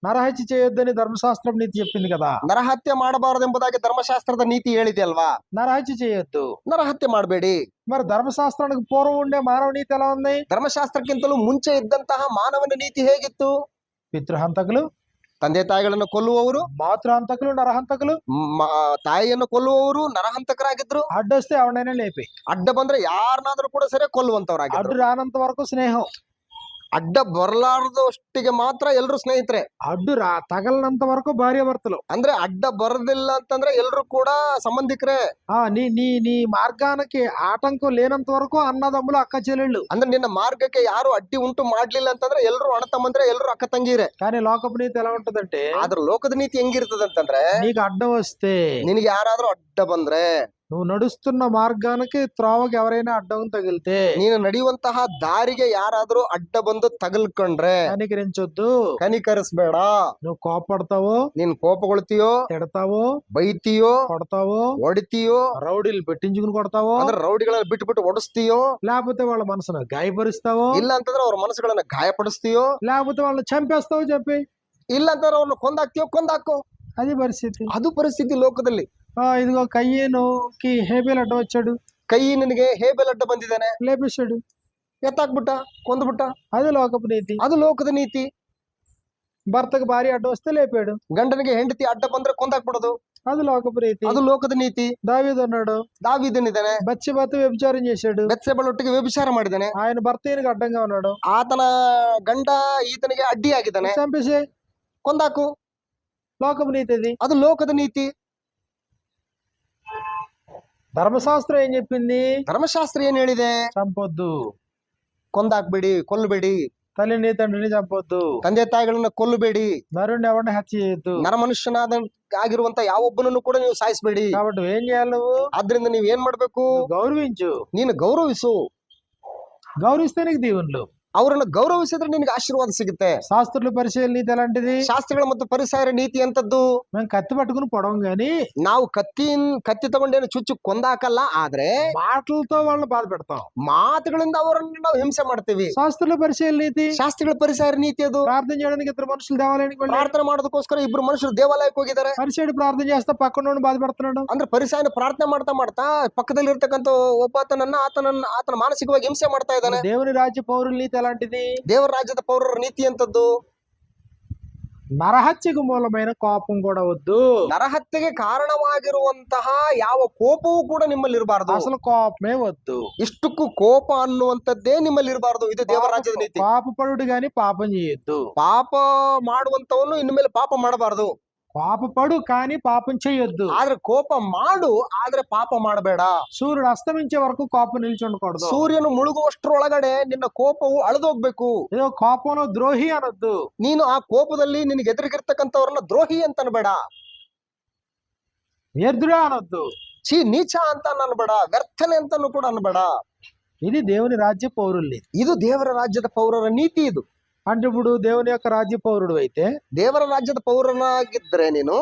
నరహత్య చేయొద్దని ధర్మశాస్త్రం నీతి చెప్పింది కదా. ನರಹತ್ಯೆ ಮಾಡಬಾರದೆಂಬುದಾಗಿ ಧರ್ಮಶಾಸ್ತ್ರದ ನೀತಿ ಹೇಳಿದೆ ಅಲ್ವಾ. నరహత్య చేయొద్దు. ನರಹತ್ಯೆ ಮಾಡಬೇಡಿ. మరి ధర్మశాస్త్రానికి పూర్వం ఉండే మానవ నీతి ఎలా ఉంది? ಧರ್ಮಶಾಸ್ತ್ರಕ್ಕಿಂತಲೂ ಮುಂಚೆ ಇದ್ದಂತಹ ಮಾನವನ ನೀತಿ ಹೇಗಿತ್ತು? పితృహంతకులు, ತಂದೆ ತಾಯಿಗಳನ್ನು ಕೊಲ್ಲುವವರು, మాతృహంతకులు, నరహంతకులు, ತಾಯಿಯನ್ನು ಕೊಲ್ಲುವವರು ನರಹಂತಕರಾಗಿದ್ರು. అడ్డొస్తే ఎవడైనా లేపి, ಅಡ್ಡ ಬಂದ್ರೆ ಯಾರನ್ನಾದ್ರೂ ಕೂಡ ಸರಿ ಕೊಲ್ಲುವಂತವರಾಗಿದ್ರು. అడ్డు రానంత వరకు స్నేహం, ಅಡ್ಡ ಬರಲಾರದಷ್ಟಿಗೆ ಮಾತ್ರ ಎಲ್ರು ಸ್ನೇಹಿತರೆ. అడ్డు తగలనంత వరకు భార్యాభర్తలు. ಅಂದ್ರೆ ಅಡ್ಡ ಬರದಿಲ್ಲ ಅಂತಂದ್ರೆ ಎಲ್ರು ಕೂಡ ಸಂಬಂಧಿಕರೇ. నీ నీ నీ మార్గానికి ఆటంకం లేనంత వరకు అన్నదమ్ములు, అక్క చెల్లెళ్ళు. ಅಂದ್ರೆ ನಿನ್ನ ಮಾರ್ಗಕ್ಕೆ ಯಾರು ಅಡ್ಡಿ ಉಂಟು ಮಾಡ್ಲಿಲ್ಲ ಅಂತಂದ್ರೆ ಎಲ್ರು ಅಣ್ಣ ತಮ್ಮಂದ್ರೆ ಎಲ್ರು ಅಕ್ಕ ತಂಗಿರೆ. కానీ లోకపు నీతి ఎలా ఉంటదంటే, ಆದ್ರೆ ಲೋಕದ ನೀತಿ ಹೆಂಗಿರ್ತದಂತಂದ್ರೆ, నీకు అడ్డం వస్తే, ನಿನಗೆ ಯಾರಾದ್ರೂ ಅಡ್ಡ ಬಂದ್ರೆ, నువ్వు నడుస్తున్న మార్గానికి త్రోవకి ఎవరైనా అడ్డం తగిలితే, ನೀನು ನಡೆಯುವಂತಹ ದಾರಿಗೆ ಯಾರಾದ್ರೂ ಅಡ್ಡ ಬಂದು ತಗಲ್ಕೊಂಡ್ರೆ కనికరించొద్దు, ಕನಿಕರಿಸ್ಬೇಡ. నువ్వు కోపడతావో, ನೀನ್ ಕೋಪಗೊಳ್ತೀಯೋ, తిడతావో, ಬೈತೀಯೋ, కొడతావో, ಹೊಡಿತೀಯೋ, రౌడీలు పెట్టించుకుని కొడతావో, ಅಂದ್ರೆ ರೌಡಿಗಳನ್ನ ಬಿಟ್ಟು ಬಿಟ್ಟು ಹೊಡಿಸ್ತೀಯೋ, లేకపోతే వాళ్ళ మనసును గాయపరుస్తావో, ಇಲ್ಲ ಅಂತಂದ್ರೆ ಅವ್ರ ಮನಸ್ಸುಗಳನ್ನ ಗಾಯಪಡಿಸ್ತೀಯೋ, లేకపోతే వాళ్ళని చంపేస్తావో చెప్పి, ಇಲ್ಲ ಅಂತಂದ್ರೆ ಅವ್ರನ್ನ ಕೊಂದಾಕ್ತೀಯೋ, ಕೊಂದಾಕೋ. అది పరిస్థితి. ಅದು ಪರಿಸ್ಥಿತಿ ಲೋಕದಲ್ಲಿ. ఇదిగో కయ్యేనుకి హేబెల్ అడ్డం వచ్చాడు, ಕೈ ನಿನಗೆ ಹೇಬೆಲ್ ಅಡ್ಡ ಬಂದಿದ್ದಾನೆ, లేపేశాడు, ಎತ್ತಾಕ್ಬಿಟ್ಟ, ಕೊಂದ್ಬಿಟ್ಟ. అది లోకపు నీతి. ಅದು ಲೋಕದ ನೀತಿ. భర్తకు భార్య అడ్డం వస్తే లేపాడు, ಗಂಡನಿಗೆ ಹೆಂಡತಿ ಅಡ್ಡ ಬಂದ್ರೆ ಕೊಂದಾಕ್ಬಿಡೋದು, అది లోకపు నీతి. ಅದು ಲೋಕದ ನೀತಿ. దావీదు అన్నాడు, ದಾವೀದನಿದ್ದಾನೆ, బత్షెబతో వ్యభిచారం చేశాడు, ಬೆತ್ಸೆಬಳೊಟ್ಟಿಗೆ ವ್ಯಭಿಚಾರ ಮಾಡಿದ್ದಾನೆ. ఆయన భర్త ఈయనకు అడ్డంగా ఉన్నాడు, ಆತನ ಗಂಡ ಈತನಿಗೆ ಅಡ್ಡಿಯಾಗಿದ್ದಾನೆ, చంపేసే. ಕೊಂದಾಕು. లోకపు నీతి అది. ಅದು ಲೋಕದ ನೀತಿ. ధర్మశాస్త్రం ఏం చెప్పింది? ಧರ್ಮಶಾಸ್ತ್ರ ಏನ್ ಹೇಳಿದೆ? చంపొద్దు, ಕೊಂದಾಕ್ಬೇಡಿ, ಕೊಲ್ಲಬೇಡಿ. తల్లిని తండ్రిని చంపొద్దు, ತಂದೆ ತಾಯಿಗಳನ್ನ ಕೊಲ್ಲಬೇಡಿ. నరుణ్ణి ఎవరిని హత్య చేయొద్దు. ನರಮನುಷ್ಯನಾದ ಆಗಿರುವಂತ ಯಾವೊಬ್ಬನನ್ನು ಕೂಡ ನೀವು ಸಾಯಿಸಬೇಡಿ. కాబట్టి నువ్వేం చేయాలి? నువ్వు ಆದ್ರಿಂದ ನೀವ್ ಏನ್ ಮಾಡ್ಬೇಕು? గౌరవించు. ನೀನು ಗೌರವಿಸು. గౌరవిస్తే నీకు దీవెనలు. ಅವರನ್ನು ಗೌರವಿಸಿದ್ರೆ ನಿನಗೆ ಆಶೀರ್ವಾದ ಸಿಗುತ್ತೆ. శాస్త్రుల పరిశీలన నీతి ఎలాంటిది? ಶಾಸ್ತ್ರಗಳ ಮತ್ತು ಪರಿಸರ ನೀತಿ ಅಂತದ್ದು. మేము కత్తి పట్టుకుని పొడవం గాని, ನಾವು ಕತ್ತಿ ತಗೊಂಡೇನು ಚುಚ್ಚು ಕೊಂದಾಕಲ್ಲ, ಆದ್ರೆ మాటలతో వాళ్ళని బాధ పెడతాం, ಮಾತುಗಳಿಂದ ಅವರನ್ನು ನಾವು ಹಿಂಸೆ ಮಾಡ್ತೀವಿ. శాస్త్రుల పరిశీలన నీతి. ಶಾಸ್ತ್ರಗಳ ಪರಿಸರ ನೀತಿ ಅದು. ప్రార్థన చేయడానికి ఇద్దరు మనుషులు దేవాలయానికి వెళ్ళారు, ಪ್ರಾರ್ಥನೆ ಮಾಡೋದಕ್ಕೋಸ್ಕರ ಇಬ್ರು ಮನುಷ್ಯರು ದೇವಾಲಯಕ್ಕೆ ಹೋಗಿದ್ದಾರೆ. పరిచయుడు ప్రార్థన చేస్తా పక్కన బాధ పెడుతున్నాడు. ಅಂದ್ರೆ ಪರಿಸರ ಪ್ರಾರ್ಥನೆ ಮಾಡ್ತಾ ಮಾಡ್ತಾ ಪಕ್ಕದಲ್ಲಿ ಇರ್ತಕ್ಕಂಥ ಆತನ ಮಾನಸಿಕವಾಗಿ ಹಿಂಸೆ ಮಾಡ್ತಾ ಇದ್ದಾನೆ. దేవుని రాజ్య పౌరుల నీతి ఎలాంటిది? ದೇವರ ರಾಜ್ಯದ ಪೌರರ ನೀತಿ ಅಂತದ್ದು. నరహత్యకు మూలమైన కోపం కూడా వద్దు. ನರಹತ್ಯೆಗೆ ಕಾರಣವಾಗಿರುವಂತಹ ಯಾವ ಕೋಪವೂ ಕೂಡ ನಿಮ್ಮಲ್ಲಿ ಇರಬಾರದು. అసలు కోపమే వద్దు. ಇಷ್ಟಕ್ಕೂ ಕೋಪ ಅನ್ನುವಂಥದ್ದೇ ನಿಮ್ಮಲ್ಲಿ ಇರಬಾರದು. ಇದು ದೇವರ ರಾಜ್ಯದ ನೀತಿ. కోపపడుడు గాని పాపం చేయొద్దు. ಪಾಪ ಮಾಡುವಂತವನು ಇನ್ನು ಮೇಲೆ ಪಾಪ ಮಾಡಬಾರದು. కోపపడు కానీ పాపం చేయొద్దు. ಆದ್ರೆ ಕೋಪ ಮಾಡು, ಆದ್ರೆ ಪಾಪ ಮಾಡಬೇಡ. సూర్యుడు అస్తమించే వరకు కోపం నిల్చుండకూడదు. ಸೂರ್ಯನು ಮುಳುಗುವಷ್ಟರೊಳಗಡೆ ನಿನ್ನ ಕೋಪವು ಅಳೆದೋಗ್ಬೇಕು. ఏదో కోపంలో ద్రోహి అనొద్దు. ನೀನು ಆ ಕೋಪದಲ್ಲಿ ನಿನಗೆ ಎದುರಿಗಿರ್ತಕ್ಕಂಥವ್ರನ್ನ ದ್ರೋಹಿ ಅಂತ ಅನ್ಬೇಡ, వ్యర్థుడా అనొద్దు, ನೀಚ ಅಂತ ಅನ್ಬೇಡ, ವ್ಯರ್ಥನೆ ಅಂತಾನು ಕೂಡ ಅನ್ಬೇಡ. ఇది దేవుని రాజ్య పౌరుల్ని. ಇದು ದೇವರ ರಾಜ್ಯದ ಪೌರರ ನೀತಿ. ಇದು అంటే ఇప్పుడు దేవుని యొక్క రాజ్య పౌరుడు అయితే, ದೇವರ ರಾಜ್ಯದ ಪೌರನಾಗಿದ್ರೆ ನೀನು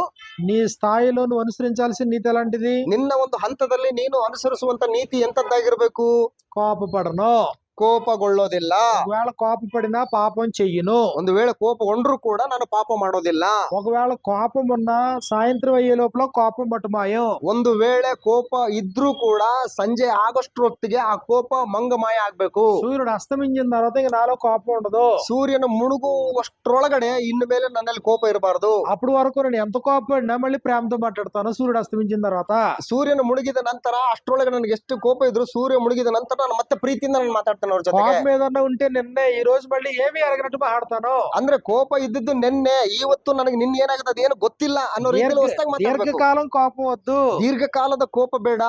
నీ స్థాయిలో నువ్వు అనుసరించాల్సిన నీతి ఎలాంటిది? ನಿನ್ನ ಒಂದು ಹಂತದಲ್ಲಿ ನೀನು ಅನುಸರಿಸುವಂತ ನೀತಿ ಎಂತದ್ದಾಗಿರ್ಬೇಕು? కోపపడను, ಕೋಪಗೊಳ್ಳೋದಿಲ್ಲ. ఒకవేళ కోపపడినా పాపం చెయ్యను. ಒಂದು ವೇಳೆ ಕೋಪಗೊಂಡ್ರು ಕೂಡ ನಾನು ಪಾಪ ಮಾಡೋದಿಲ್ಲ. ఒకవేళ కోపం ఉన్నా సాయంత్రం అయ్యే లోపల కోపం మటుమాయం. ಒಂದು ವೇಳೆ ಕೋಪ ಇದ್ರೂ ಕೂಡ ಸಂಜೆ ಆಗಷ್ಟೊತ್ತಿಗೆ ಆ ಕೋಪ ಮಂಗಮಾಯ ಆಗ್ಬೇಕು. సూర్యుడు అస్తమించిన తర్వాత ఇక నాలో కోపం ఉండదు. ಸೂರ್ಯನ ಮುಳುಗುವಷ್ಟರೊಳಗಡೆ ಇನ್ನು ಮೇಲೆ ನನ್ನಲ್ಲಿ ಕೋಪ ಇರಬಾರದು. అప్పుడు వరకు నేను ఎంత కోపపడినా మళ్ళీ ప్రేమతో మాట్లాడతాను. సూర్యుడు అస్తమించిన తర్వాత, ಸೂರ್ಯನ ಮುಳುಗಿದ ನಂತರ ಅಷ್ಟರೊಳಗೆ ನನಗೆ ಎಷ್ಟು ಕೋಪ ಇದ್ರು ಸೂರ್ಯ ಮುಳುಗಿದ ನಂತರ ನಾನು ಮತ್ತೆ ಪ್ರೀತಿಯಿಂದ ನಾನು ಮಾತಾಡ್ತೇನೆ ಅವ್ರ ಜೊತೆಗೆ. కోపం ఏదన్నా ఉంటే నిన్నే ఈ రోజు మళ్ళీ ఏమీ అరగనట్టు మాట్లాడతాను. ಅಂದ್ರೆ ಕೋಪ ಇದ್ದಿದ್ದು ನಿನ್ನೆ, ಇವತ್ತು ನನಗೆ ನಿನ್ನೆ ಏನಾಗುತ್ತೆ ಅದೇನು ಗೊತ್ತಿಲ್ಲ ಅನ್ನೋ ರೀತಿಯಲ್ಲಿ ಹೊಸದಾಗಿ ಮಾತಾಡ್ಬೇಕು. దీర్ఘకాలం కోపం వద్దు. ದೀರ್ಘಕಾಲದ ಕೋಪ ಬೇಡ.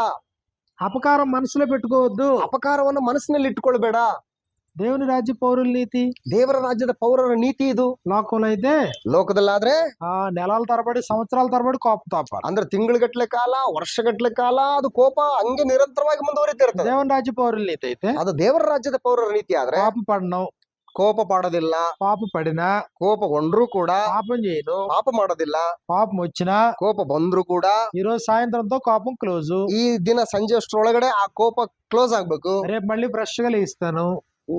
అపకారం మనసులో పెట్టుకోవద్దు. ಅಪಕಾರವನ್ನು ಮನಸ್ಸಿನಲ್ಲಿ ಇಟ್ಕೊಳ್ಬೇಡ. దేవుని రాజ్య పౌరుల నీతి. ದೇವರ ರಾಜ್ಯದ ಪೌರರ ನೀತಿ ಇದು. లోకంలో అయితే ಲೋಕದಲ್ಲಾದ್ರೆ నెలల తరబడి సంవత్సరాల తరబడి కోపం తాపాలి. ಅಂದ್ರೆ ತಿಂಗಳುಗಟ್ಲೆ ಕಾಲ, ವರ್ಷಗಟ್ಲೆ ಕಾಲ ಅದು ಕೋಪ ಹಂಗೆ ನಿರಂತರವಾಗಿ ಮುಂದುವರಿತಿರ್ತದೆ. దేవుని రాజ్య పౌరుల నీతి అయితే, ಅದು ದೇವರ ರಾಜ್ಯದ ಪೌರರ ನೀತಿ ಆದ್ರೆ కోపం పడను, ಕೋಪ ಪಾಡೋದಿಲ್ಲ. పాప పడినా ಕೋಪಗೊಂಡ್ರು ಕೂಡ పాపం చేయను, ಪಾಪ ಮಾಡೋದಿಲ್ಲ. పాపం వచ్చినా ಕೋಪ ಬಂದ್ರು ಕೂಡ ఈ రోజు సాయంత్రంతో కోపం క్లోజ్. ಈ ದಿನ ಸಂಜೆ ಅಷ್ಟರೊಳಗಡೆ ಆ ಕೋಪ ಕ್ಲೋಸ್ ಆಗ್ಬೇಕು. రేపు మళ్ళీ ఫ్రెష్ గా లేస్తాను.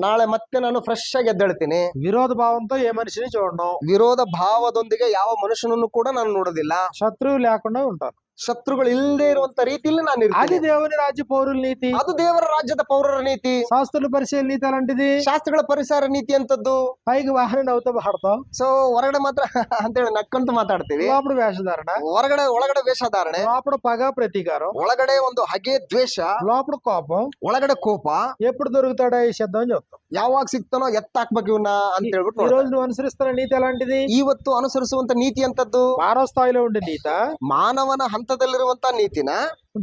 ನಾಳೆ ಮತ್ತೆ ನಾನು ಫ್ರೆಶ್ ಆಗಿ ಎದ್ದೇಳ್ತೀನಿ. విరోధ భావంతో ఏ మనిషిని చూడను. ವಿರೋಧ ಭಾವದೊಂದಿಗೆ ಯಾವ ಮನುಷ್ಯನನ್ನು ಕೂಡ ನಾನು ನೋಡೋದಿಲ್ಲ. శత్రువు లేకుండా ఉంటాను. ಶತ್ರುಗಳು ಇಲ್ಲದೆ ಇರುವಂತ ರೀತಿಯಲ್ಲಿ ನಾನು అది ಇರ್ತೀನಿ. దేవుని రాజ్య పౌరుల నీతి. ಅದು ದೇವರ ರಾಜ್ಯದ ಪೌರರ ನೀತಿ. శాస్త్రుల పరిశీలన నీతి అలాంటిది. ಶಾಸ್ತ್ರಗಳ ಪರಿಸರ ನೀತಿ ಅಂತದ್ದು. పైకి వాహన నవ్వుతూ పాడతాం, ಸೊ ಹೊರಗಡೆ ಮಾತ್ರ ಅಂತೇಳಿ ನಕ್ಕಂತ ಮಾತಾಡ್ತೀವಿ. లోపల వేషధారణ, ಒಳಗಡೆ ವೇಷಧಾರಣೆ, లోపల పగ ప్రతీకారం, ಒಳಗಡೆ ಒಂದು ಹಗೆ ದ್ವೇಷ, లోపల కోపం. ಒಳಗಡೆ ಕೋಪ. ఎప్పుడు దొరుకుతాడా ఈ శబ్దం అని చెప్తాం. ಯಾವಾಗ ಸಿಗ್ತಾನೋ ಎತ್ತಾಕ್ಬೇಕು ಇವನ್ನ ಅಂತ ఈ ಹೇಳ್ಬಿಟ್ಟು రోజు నువ్వు అనుసరిస్తున్న నీతి ఎలాంటిది? ಇವತ್ತು ಅನುಸರಿಸುವಂತ ನೀತಿ ಅಂತದ್ದು మానవ స్థాయిలో ఉండే నీత, ಮಾನವನ ಹಂತದಲ್ಲಿರುವಂತ ನೀತಿನ,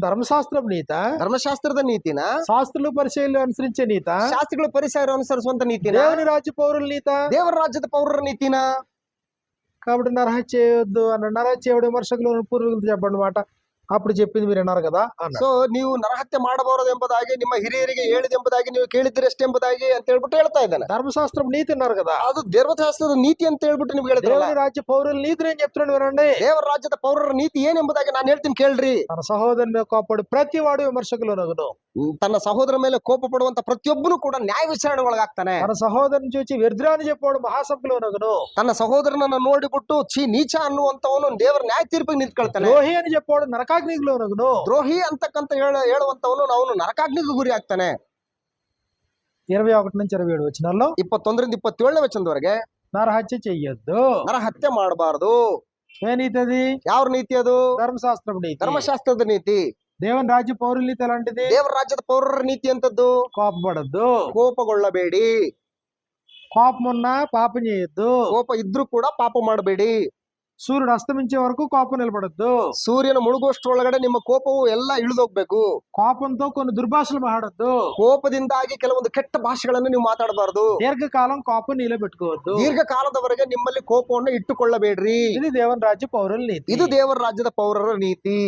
ధర్మశాస్త్రం నీత, ಧರ್ಮಶಾಸ್ತ್ರದ ನೀತಿನ, శాస్త్రులు పరిశీలన అనుసరించే నీత, ಶಾಸ್ತ್ರಗಳ ಪರಿಸರ ಅನುಸರಿಸುವಂತ ನೀತಿನ, దేవుని రాజ్య పౌరుల నీత. ದೇವರ ರಾಜ್ಯದ ಪೌರರ ನೀತಿನ. కాబట్టి నరహత్య చేయొద్దు అన్న. నరహత్య చేయడం విమర్శకులు పూర్వీకులు చెప్పండి మాట. అప్పుడు చెప్పింది మీరు విన్నారు కదా అన్న. ಸೊ ನೀವು ನರಹತ್ಯೆ ಮಾಡಬಾರದು ಎಂಬುದಾಗಿ ನಿಮ್ಮ ಹಿರಿಯರಿಗೆ ಹೇಳಿದೆಂಬುದಾಗಿ ನೀವು ಕೇಳಿದ್ರಷ್ಟೇ ಎಂಬುದಾಗಿ ಅಂತ ಹೇಳ್ಬಿಟ್ಟು ಹೇಳ್ತಾ ಇದ್ದಾನೆ. ధర్మశాస్త్రం నీతి అన్నారు కదా. ಅದು ಧರ್ಮಶಾಸ್ತ್ರದ ನೀತಿ ಅಂತ ಹೇಳ್ಬಿಟ್ಟು ನಿಮ್ಗೆ ಹೇಳಿದ್ರಲ್ಲ. దేవుని రాజ్య పౌరుల నీతి నేను చెప్తున్నాను వినండి. ದೇವರ ರಾಜ್ಯದ ಪೌರರ ನೀತಿ ಏನೆಂಬುದಾಗಿ ನಾನು ಹೇಳ್ತೀನಿ ಕೇಳ್ರಿ. తన సహోదరుని మీద కోపడి ప్రతి వాడు విమర్శకులు. ತನ್ನ ಸಹೋದರ ಮೇಲೆ ಕೋಪ ಪಡುವಂತ ಪ್ರತಿಯೊಬ್ಬನು ಕೂಡ ನ್ಯಾಯ ವಿಚಾರಣೆ ಒಳಗಾಗ್ತಾನೆ. తన సహోదరుని చూచి వ్యర్థాన్ని చెప్పాడు మహాసభలోనగును. ತನ್ನ ಸಹೋದರನನ್ನ ನೋಡಿಬಿಟ್ಟು ಛೀ ನೀಚ ಅನ್ನುವಂತವನು ದೇವರ ನ್ಯಾಯ ತೀರ್ಪಿಗೆ ನಿಂತ್ಕೊಳ್ತಾನೆ. ద్రోహి అని చెప్పాడు నరకాగ్నిలోనగును. ದ್ರೋಹಿ ಅಂತಕ್ಕಂತ ಹೇಳುವಂತವನು ಅವನು ನರಕಾಗ್ನಿಗೂ ಗುರಿ ಆಗ್ತಾನೆ. 21 నుంచి 27 వచనాల్లో 21ರಿಂದ 27ನೇ ವಚನದವರೆಗೆ నరహత్య చెయ్యొద్దు. ನರಹತ್ಯೆ ಮಾಡಬಾರದು. ఏ నీతి అది? ಯಾವ ನೀತಿ ಅದು? ధర్మశాస్త్రం నీతి. ಧರ್ಮಶಾಸ್ತ್ರದ ನೀತಿ. దేవుని రాజ్య పౌరుల నీతి ఎలాంటిది? ದೇವರ ರಾಜ್ಯದ ಪೌರರ ನೀತಿ ಅಂತದ್ದು కోపపడద్దు, ಕೋಪಗೊಳ್ಳಬೇಡಿ. కోపం ఉన్నా పాపం చేయొద్దు, ಕೋಪ ಇದ್ರೂ ಕೂಡ ಪಾಪ ಮಾಡಬೇಡಿ. సూర్యుడు అస్తమించే వరకు కోపం నిలబడద్దు, ಸೂರ್ಯನ ಮುಳುಗುವಷ್ಟರೊಳಗಡೆ ನಿಮ್ಮ ಕೋಪವು ಎಲ್ಲ ಇಳಿದೋಗ್ಬೇಕು. కోపంతో కొన్ని దుర్భాషలు మాట్లాడద్దు, ಕೋಪದಿಂದಾಗಿ ಕೆಲವೊಂದು ಕೆಟ್ಟ ಭಾಷೆಗಳನ್ನು ನೀವು ಮಾತಾಡಬಾರದು. దీర్ఘకాలం కోపం నీలో పెట్టుకోవద్దు. ದೀರ್ಘಕಾಲದವರೆಗೆ ನಿಮ್ಮಲ್ಲಿ ಕೋಪವನ್ನು ಇಟ್ಟುಕೊಳ್ಳಬೇಡ್ರಿ. ఇది దేవుని రాజ్య పౌరుల నీతి. ಇದು ದೇವರ ರಾಜ್ಯದ ಪೌರರ ನೀತಿ.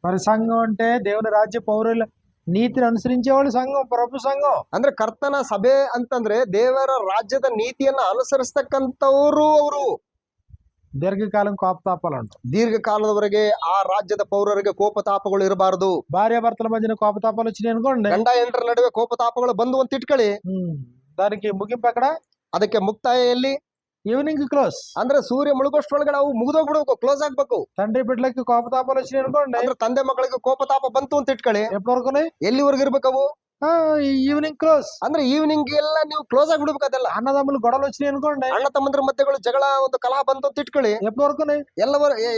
మరి సంఘం అంటే దేవుని రాజ్య పౌరుల నీతిని అనుసరించేవాళ్ళు సంఘం, ప్రభు సంఘం. ಅಂದ್ರೆ ಕರ್ತನ ಸಭೆ ಅಂತಂದ್ರೆ ದೇವರ ರಾಜ್ಯದ ನೀತಿಯನ್ನ ಅನುಸರಿಸ್ತಕ್ಕಂಥವ್ರು ಅವರು. దీర్ఘకాలం కోపతాపాలు అంటాం. ದೀರ್ಘಕಾಲದವರೆಗೆ ಆ ರಾಜ್ಯದ ಪೌರರಿಗೆ ಕೋಪತಾಪಗಳು ಇರಬಾರದು. భార్యాభర్తల మధ్యన కోపతాపాలు వచ్చినాయి అనుకోండి, ಗಂಡ ಹೆಂಡರ ನಡುವೆ ಕೋಪತಾಪಗಳು ಬಂದು ಅಂತ ಇಟ್ಕೊಳ್ಳಿ. దానికి ముగింపు ఎక్కడ? ಅದಕ್ಕೆ ಮುಕ್ತಾಯ ಎಲ್ಲಿ? Evening close. ಅಂದ್ರೆ ಸೂರ್ಯ ಮುಳುಗೋಷ್ಟ್ರೊಳಗಡೆ ಅವು ಮುಗಿದೋಗ್ಬಿಡ್ಬೇಕು, ಕ್ಲೋಸ್ ಆಗ್ಬೇಕು. తండ్రి బిడ్డలకి కోపతాపాలు వచ్చినాయి అనుకోండి, ಅಂದ್ರೆ ತಂದೆ ಮಕ್ಕಳಿಗೆ ಕೋಪತಾಪ ಬಂತು ಅಂತ ಇಟ್ಕೊಳ್ಳಿ. ఎప్పటి వరకు? ಎಲ್ಲಿವರೆಗೂ ಇರ್ಬೇಕವು? Evening close. ಅಂದ್ರೆ ಈವ್ನಿಂಗ್ ಎಲ್ಲ ನೀವು ಕ್ಲೋಸ್ ಆಗ್ಬಿಡ್ಬೇಕು. ಅದೆಲ್ಲ అన్నదమ్ములు గొడవలు వచ్చినాయి అనుకోండి, ಅಣ್ಣ ತಮ್ಮಂದ್ರ ಮಧ್ಯಗಳು ಜಗಳ ಒಂದು ಕಲಹ ಬಂತು ಅಂತ ಇಟ್ಕೊಳ್ಳಿ. ఎప్పటి వరకు?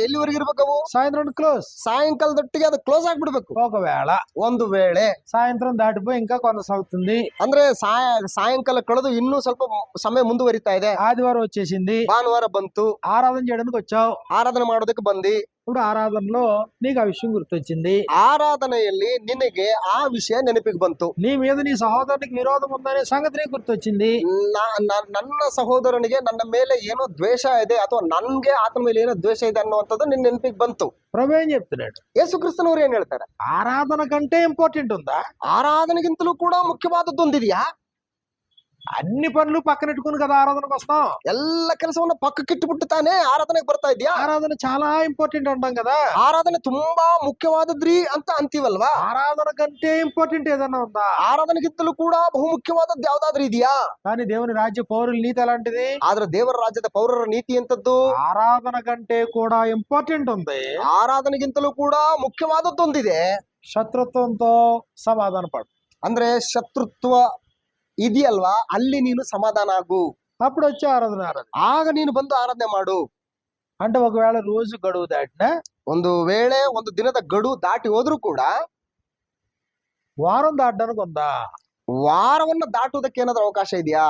ಎಲ್ಲಿವರೆಗೂ ಇರ್ಬೇಕವು? సాయంత్రం క్లోజ్. ಸಾಯಂಕಾಲದೊಟ್ಟಿಗೆ ಅದು ಕ್ಲೋಸ್ ಆಗ್ಬಿಡ್ಬೇಕು. ఒకవేళ ಒಂದು ವೇಳೆ సాయంత్రం దాటిపోయి ఇంకా కొనసాగుతుంది, ಅಂದ್ರೆ ಸಾಯಂಕಾಲ ಕಳೆದು ಇನ್ನೂ ಸ್ವಲ್ಪ ಸಮಯ ಮುಂದುವರಿತಾ ಇದೆ, ఆదివారం వచ్చేసింది, ಭಾನುವಾರ ಬಂತು, ఆరాధన చేయడానికి వచ్చావు, ಆರಾಧನೆ ಮಾಡೋದಕ್ಕೆ ಬಂದಿ. ఇప్పుడు ఆరాధనలో నీకు ఆ విషయం గుర్తొచ్చింది. ಆರಾಧನೆಯಲ್ಲಿ ನಿನಗೆ ಆ ವಿಷಯ ನೆನಪಿಗೆ ಬಂತು. నీ మీద నీ సహోదరునికి విరోధం ఉందనే సంగతి నీకు గుర్తొచ్చింది. ನನ್ನ ಸಹೋದರನಿಗೆ ನನ್ನ ಮೇಲೆ ಏನೋ ದ್ವೇಷ ಇದೆ ಅಥವಾ ನನ್ಗೆ ಆತನ ಮೇಲೆ ಏನೋ ದ್ವೇಷ ಇದೆ ಅನ್ನುವಂಥದ್ದು ನಿನ್ನ ನೆನಪಿಗೆ ಬಂತು. ప్రభు ఏం చెప్తున్నాడు? ಯೇಸು ಕ್ರಿಸ್ತನವರು ಏನ್ ಹೇಳ್ತಾರೆ? ఆరాధన కంటే ఇంపార్టెంట్ ఉందా? ಆರಾಧನೆಗಿಂತಲೂ ಕೂಡ ಮುಖ್ಯವಾದದ್ದು ಒಂದಿದೆಯಾ? అన్ని పనులు పక్కనెట్టుకుని కదా ఆరాధనకు వస్తాం. ಎಲ್ಲ ಕೆಲಸವನ್ನ ಪಕ್ಕಕ್ಕಿಟ್ಟುಬಿಟ್ಟು ತಾನೇ ಆರಾಧನೆಗೆ ಬರ್ತಾ ಇದೆಯಾ? ఆరాధన చాలా ఇంపార్టెంట్ అంటాం కదా. ಆರಾಧನೆ ತುಂಬಾ ಮುಖ್ಯವಾದದ್ರಿ ಅಂತ ಅಂತೀವಲ್ವಾ? ఆరాధన కంటే ఇంపార్టెంట్ ఏదన్నా ఉందా? ಆರಾಧನೆಗಿಂತಲೂ ಕೂಡ ಬಹುಮುಖ್ಯವಾದದ್ದು ಯಾವ್ದಾದ್ರೂ ಇದೆಯಾ? కానీ దేవుని రాజ్య పౌరుల నీతి అలాంటిది. ಆದ್ರೆ ದೇವರ ರಾಜ್ಯದ ಪೌರರ ನೀತಿ ಅಂತದ್ದು ఆరాధన కంటే కూడా ఇంపార్టెంట్ ఉంది. ಆರಾಧನೆಗಿಂತಲೂ ಕೂಡ ಮುಖ್ಯವಾದದ್ದೊಂದಿದೆ. శత్రుత్వంతో సమాధాన పడు. ಅಂದ್ರೆ ಶತ್ರುತ್ವ ಇದೆಯಲ್ವಾ, ಅಲ್ಲಿ ನೀನು ಸಮಾಧಾನ ಆಗು. అప్పుడు వచ్చి ఆరాధన ಆಗ ನೀನು ಬಂದು ಆರಾಧನೆ ಮಾಡು. అంటే ఒకవేళ రోజు గడువు దాటినా, ಒಂದು ವೇಳೆ ಒಂದು ದಿನದ ಗಡು ದಾಟಿ ಹೋದ್ರೂ ಕೂಡ వారం దాటడానికి ఉందా? ವಾರವನ್ನ ದಾಟುವುದಕ್ಕೆ ಏನಾದ್ರೂ ಅವಕಾಶ ಇದೆಯಾ?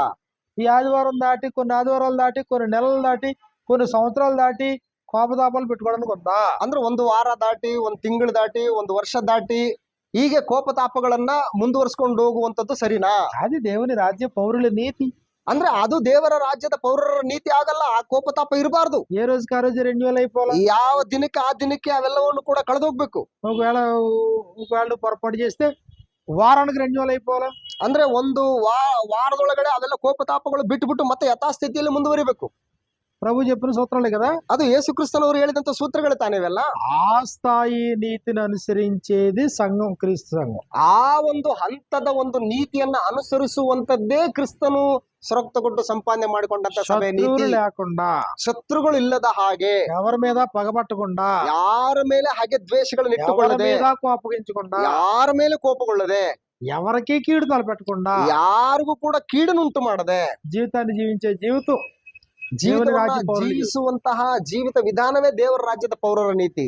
ఈ ఆదివారం దాటి, కొన్ని ఆదివారాలు దాటి, కొన్ని నెలలు దాటి, కొన్ని సంవత్సరాలు దాటి కోపతాపాలు పెట్టుకోవడానికి ఉందా? ಅಂದ್ರೆ ಒಂದು ವಾರ ದಾಟಿ, ಒಂದು ತಿಂಗಳು ದಾಟಿ, ಒಂದು ವರ್ಷ ದಾಟಿ ಹೀಗೆ ಕೋಪತಾಪಗಳನ್ನ ಮುಂದುವರಿಸಿಕೊಂಡು ಹೋಗುವಂತದ್ದು ಸರಿನಾ? అది దేవుని రాజ్య పౌరుల నీతి. ಅಂದ್ರೆ ಅದು ದೇವರ ರಾಜ್ಯದ ಪೌರರ ನೀತಿ ಆಗಲ್ಲ. ಆ ಕೋಪತಾಪ ಇರಬಾರ್ದು. ఏ రోజుకి ఆ రోజు రెన్యువల్ అయిపోవాలి. ಯಾವ ದಿನಕ್ಕೆ ಆ ದಿನಕ್ಕೆ ಅವೆಲ್ಲವನ್ನು ಕೂಡ ಕಳೆದೋಗ್ಬೇಕು. ఒకవేళ పొరపాటు చేస్తే వారానికి రెన్యువల్ అయిపోవాలి. ಅಂದ್ರೆ ಒಂದು ವಾರದೊಳಗಡೆ ಅವೆಲ್ಲ ಕೋಪತಾಪಗಳು ಬಿಟ್ಟು ಮತ್ತೆ ಯಥಾಸ್ಥಿತಿಯಲ್ಲಿ ಮುಂದುವರಿಬೇಕು. ప్రభు చెప్పిన సూత్రాలే కదా. ಅದು ಯೇಸು ಕ್ರಿಸ್ತನವರು ಹೇಳಿದಂತ ಸೂತ್ರಗಳು ತಾನೇ ಇವೆಲ್ಲ. ఆ స్థాయి నీతిని అనుసరించేది సంఘం, క్రీస్తు సంఘం. ಆ ಒಂದು ಹಂತದ ಒಂದು ನೀತಿಯನ್ನ ಅನುಸರಿಸುವಂತದ್ದೇ ಕ್ರಿಸ್ತನು ಸೊರಕ್ತಗೊಟ್ಟು ಸಂಪಾದನೆ ಮಾಡಿಕೊಂಡಂತ ಸಭೆ ನೀತಿ. శత్రువులు లేకుండా, ಶತ್ರುಗಳು ಇಲ್ಲದ ಹಾಗೆ, ఎవరి మీద పగబట్టకుండా, ಯಾರ ಮೇಲೆ ಹಾಗೆ ದ್ವೇಷಗಳನ್ನು ఎవరి ಇಟ್ಟುಕೊಳ್ಳದೆ, మీద కోపగించకుండా, ಯಾರ ಮೇಲೆ ಕೋಪಗೊಳ್ಳದೆ, ఎవరికి కీడు తలపెట్టకుండా, ಯಾರಿಗೂ ಕೂಡ ಕೀಡನ್ನುಂಟು ಮಾಡದೆ జీవితాన్ని జీవించే జీవితం దేవుని ಜೀವಿತವನ್ನ ರಾಜ್ಯ ಪೌರರಿಗೆ. ಜೀವಿಸುವಂತಹ ಜೀವಿತ ವಿಧಾನವೇ ದೇವರ ರಾಜ್ಯದ ಪೌರರ ನೀತಿ.